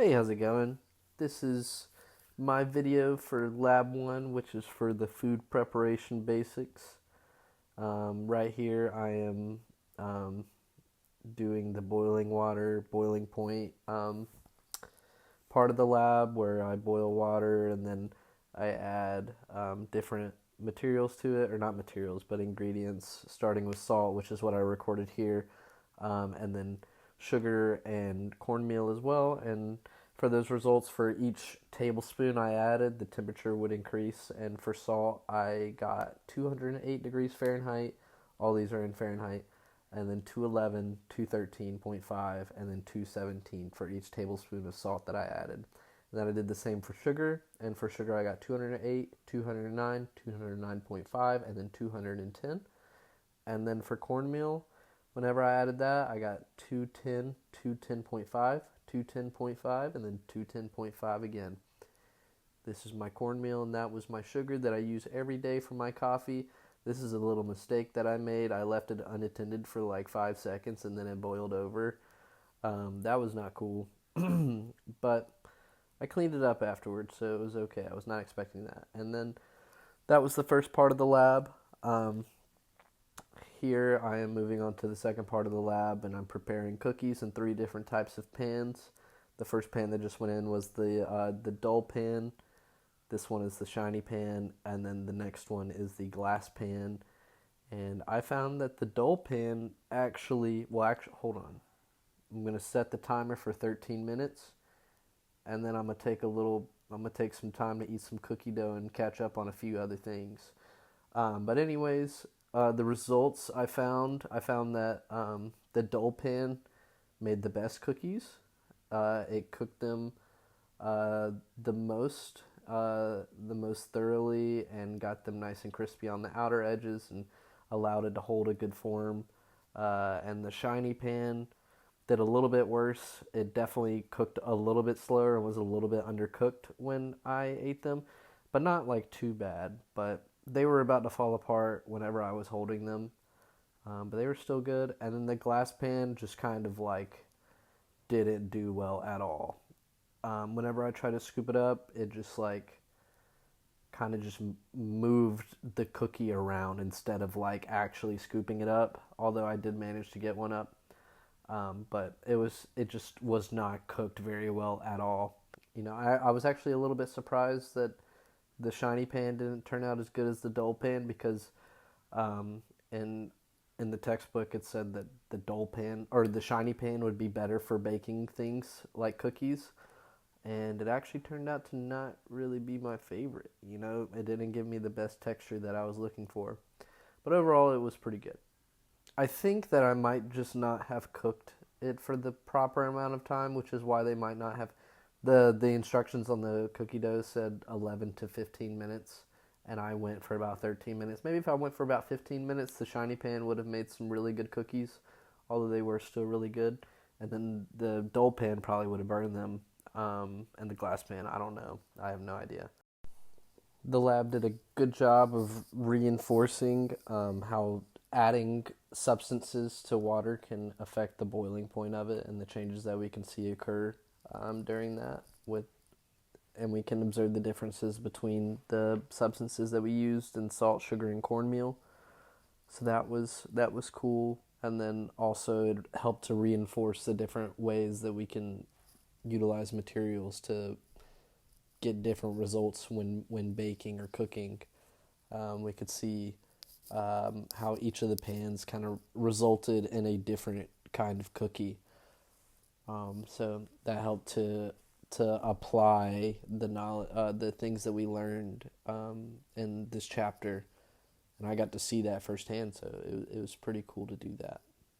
Hey, how's it going? This is my video for Lab 1, which is for the food preparation basics. Right here, I am um, doing the boiling water, boiling point part of the lab where I boil water and then I add different materials to it, or not materials, but ingredients, starting with salt, which is what I recorded here, and then sugar and cornmeal as well. And for those results, for each tablespoon I added, the temperature would increase. And for salt, I got 208 degrees Fahrenheit. All these are in Fahrenheit. And then 211, 213.5, and then 217 for each tablespoon of salt that I added. And then I did the same for sugar, and for sugar I got 208, 209, 209.5, and then 210. And then for cornmeal, whenever I added that, I got 210, 210.5, 210.5, and then 210.5 again. This is my cornmeal, and that was my sugar that I use every day for my coffee. This is a little mistake that I made. I left it unattended for like 5 seconds and then it boiled over. That was not cool. But I cleaned it up afterwards, so it was okay. I was not expecting that. And then that was the first part of the lab. Here I am moving on to the second part of the lab, and I'm preparing cookies in 3 different types of pans. The first pan that just went in was the dull pan. This one is the shiny pan, and then the next one is the glass pan. And I found that the dull pan hold on. I'm going to set the timer for 13 minutes, and then I'm going to take some time to eat some cookie dough and catch up on a few other things. But anyways, the results I found that the dull pan made the best cookies. It cooked them the most thoroughly and got them nice and crispy on the outer edges and allowed it to hold a good form. And the shiny pan did a little bit worse. It definitely cooked a little bit slower and was a little bit undercooked when I ate them, but not like too bad. But they were about to fall apart whenever I was holding them, but they were still good. And then the glass pan just kind of like didn't do well at all. Whenever I try to scoop it up, it just like kind of just moved the cookie around instead of like actually scooping it up. Although I did manage to get one up, but it just was not cooked very well at all. I was actually a little bit surprised that the shiny pan didn't turn out as good as the dull pan because in the textbook it said that the dull pan or the shiny pan would be better for baking things like cookies. And it actually turned out to not really be my favorite. It didn't give me the best texture that I was looking for. But overall, it was pretty good. I think that I might just not have cooked it for the proper amount of time, which is why they might not have. The instructions on the cookie dough said 11 to 15 minutes, and I went for about 13 minutes. Maybe if I went for about 15 minutes, the shiny pan would have made some really good cookies, although they were still really good. And then the dull pan probably would have burned them. And the glass pan, I don't know. I have no idea. The lab did a good job of reinforcing how adding substances to water can affect the boiling point of it and the changes that we can see occur during that. And we can observe the differences between the substances that we used in salt, sugar, and cornmeal. So that was cool. And then also it helped to reinforce the different ways that we can utilize materials to get different results when baking or cooking. We could see how each of the pans kind of resulted in a different kind of cookie. So that helped to apply the knowledge, the things that we learned in this chapter, and I got to see that firsthand. So it was pretty cool to do that.